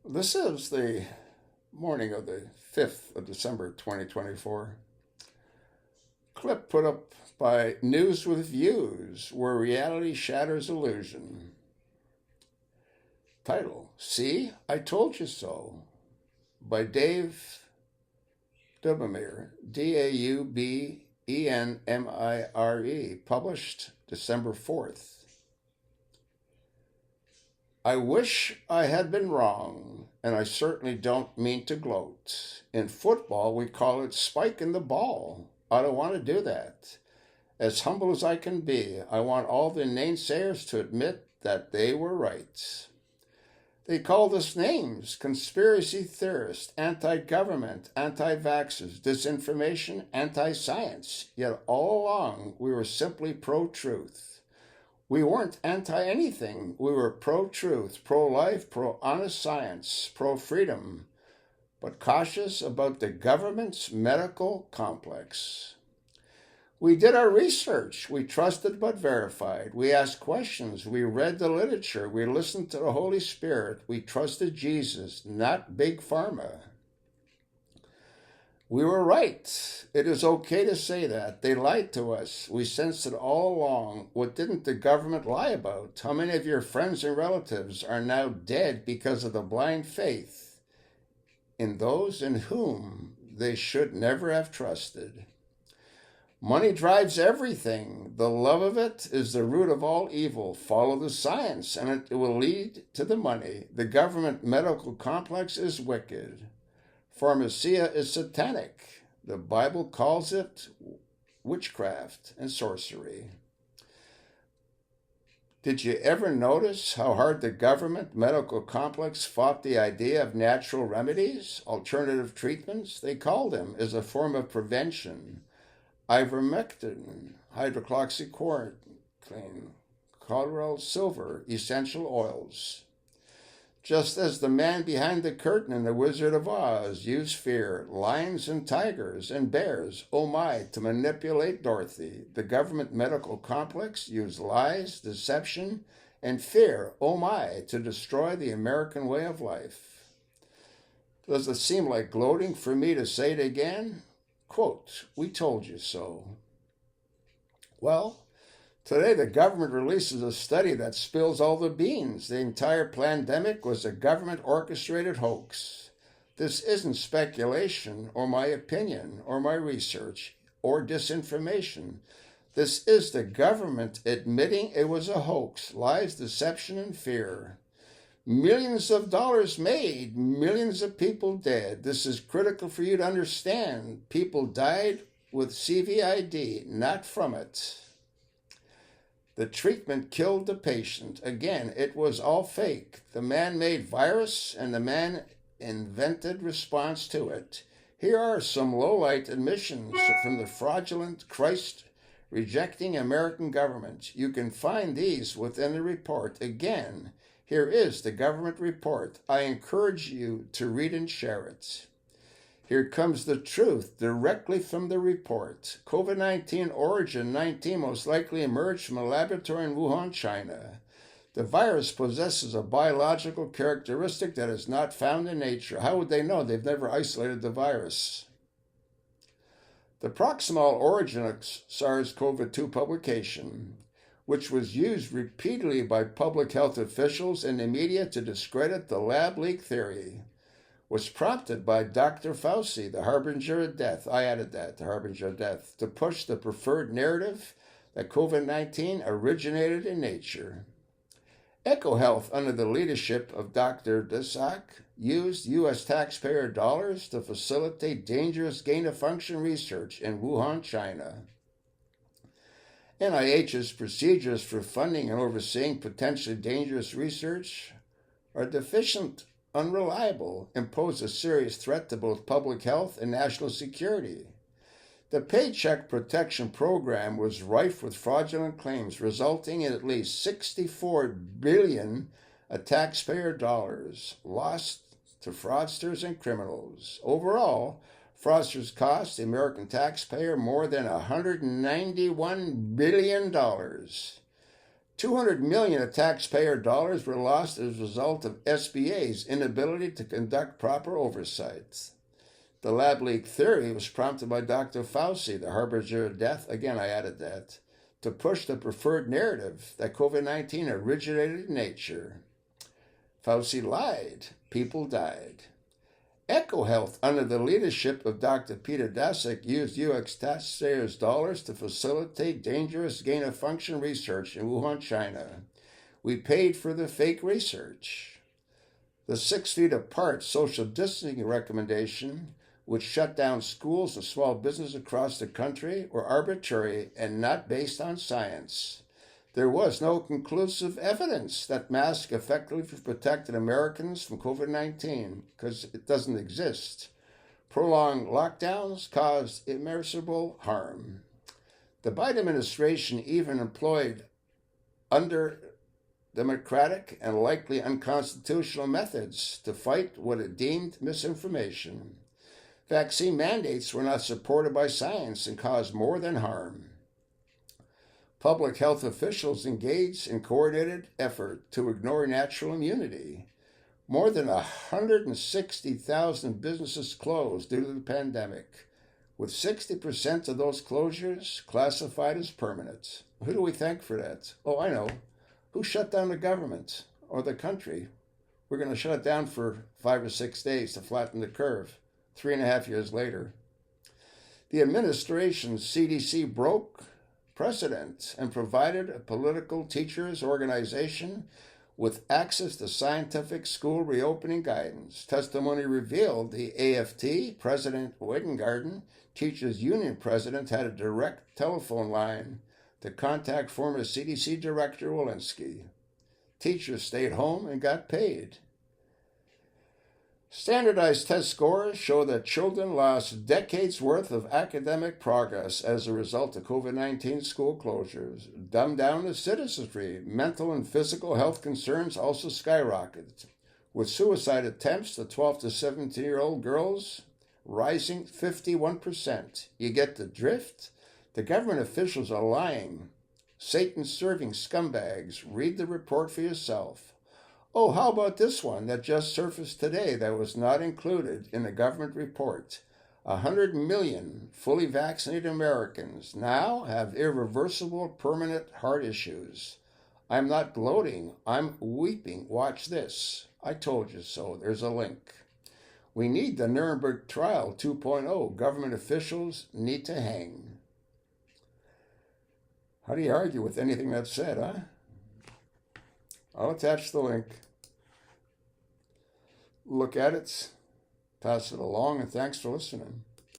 This is the morning of the 5th of December 2024. Clip put up by News with Views, where reality shatters illusion. Title: See, I Told You So, by Dave Dubemire, Daubenmire, published December 4th. I wish I had been wrong, and I certainly don't mean to gloat. In football, we call it spiking the ball. I don't want to do that. As humble as I can be, I want all the naysayers to admit that they were right. They called us names: conspiracy theorists, anti-government, anti-vaxxers, disinformation, anti-science. Yet all along, we were simply pro-truth. We weren't anti-anything. We were pro-truth, pro-life, pro-honest science, pro-freedom, but cautious about the government's medical complex. We did our research. We trusted but verified. We asked questions. We read the literature. We listened to the Holy Spirit. We trusted Jesus, not Big Pharma. We were right. It is okay to say that. They lied to us. We sensed it all along. What didn't the government lie about? How many of your friends and relatives are now dead because of the blind faith in those in whom they should never have trusted? Money drives everything. The love of it is the root of all evil. Follow the science, and it will lead to the money. The government medical complex is wicked. Pharmacia is satanic. The Bible calls it witchcraft and sorcery. Did you ever notice how hard the government medical complex fought the idea of natural remedies, alternative treatments? They called them as a form of prevention. Ivermectin, hydroxychloroquine, colloidal silver, essential oils. Just as the man behind the curtain in The Wizard of Oz used fear, lions and tigers and bears, oh my, to manipulate Dorothy, the government medical complex used lies, deception, and fear, oh my, to destroy the American way of life. Does it seem like gloating for me to say it again? Quote, we told you so. Well, today, the government releases a study that spills all the beans. The entire pandemic was a government-orchestrated hoax. This isn't speculation or my opinion or my research or disinformation. This is the government admitting it was a hoax, lies, deception, and fear. Millions of dollars made, millions of people dead. This is critical for you to understand. People died with CVID, not from it. The treatment killed the patient. Again, it was all fake. The man-made virus and the man-invented response to it. Here are some low-light admissions from the fraudulent, Christ-rejecting American government. You can find these within the report. Again, here is the government report. I encourage you to read and share it. Here comes the truth directly from the report. COVID-19 origin 19 most likely emerged from a laboratory in Wuhan, China. The virus possesses a biological characteristic that is not found in nature. How would they know? They've never isolated the virus. The proximal origin of SARS-CoV-2 publication, which was used repeatedly by public health officials and the media to discredit the lab leak theory, was prompted by Dr. Fauci, the harbinger of death. I added that, the harbinger of death, to push the preferred narrative that COVID-19 originated in nature. EcoHealth, under the leadership of Dr. Daszak, used U.S. taxpayer dollars to facilitate dangerous gain-of-function research in Wuhan, China. NIH's procedures for funding and overseeing potentially dangerous research are deficient, unreliable, impose a serious threat to both public health and national security. The Paycheck Protection Program was rife with fraudulent claims, resulting in at least $64 billion of taxpayer dollars lost to fraudsters and criminals. Overall, fraudsters cost the American taxpayer more than $191 billion. $200 million of taxpayer dollars were lost as a result of SBA's inability to conduct proper oversight. The lab leak theory was prompted by Dr. Fauci, the harbinger of death. Again, I added that, to push the preferred narrative that COVID-19 originated in nature. Fauci lied. People died. EcoHealth, under the leadership of Dr. Peter Daszak, used U.S. taxpayers' dollars to facilitate dangerous gain-of-function research in Wuhan, China. We paid for the fake research. The 6 feet apart social distancing recommendation, which shut down schools and small businesses across the country, were arbitrary and not based on science. There was no conclusive evidence that masks effectively protected Americans from COVID-19 because it doesn't exist. Prolonged lockdowns caused immeasurable harm. The Biden administration even employed undemocratic and likely unconstitutional methods to fight what it deemed misinformation. Vaccine mandates were not supported by science and caused more than harm. Public health officials engaged in coordinated effort to ignore natural immunity. More than 160,000 businesses closed due to the pandemic, with 60% of those closures classified as permanent. Who do we thank for that? Oh, I know. Who shut down the government or the country? We're going to shut it down for 5 or 6 days to flatten the curve. 3.5 years later. The administration's CDC broke precedent and provided a political teachers organization with access to scientific school reopening guidance. Testimony revealed the AFT, President Weingarten, teachers union president, had a direct telephone line to contact former CDC Director Walensky. Teachers stayed home and got paid. Standardized test scores show that children lost decades' worth of academic progress as a result of COVID-19 school closures. Dumbed down the citizenry. Mental and physical health concerns also skyrocketed, with suicide attempts to 12 to 17-year-old girls rising 51%. You get the drift? The government officials are lying. Satan-serving scumbags. Read the report for yourself. Oh, how about this one that just surfaced today that was not included in the government report? 100 million fully vaccinated Americans now have irreversible permanent heart issues. I'm not gloating. I'm weeping. Watch this. I told you so. There's a link. We need the Nuremberg trial 2.0. Government officials need to hang. How do you argue with anything that's said, huh? I'll attach the link. Look at it, pass it along, and thanks for listening.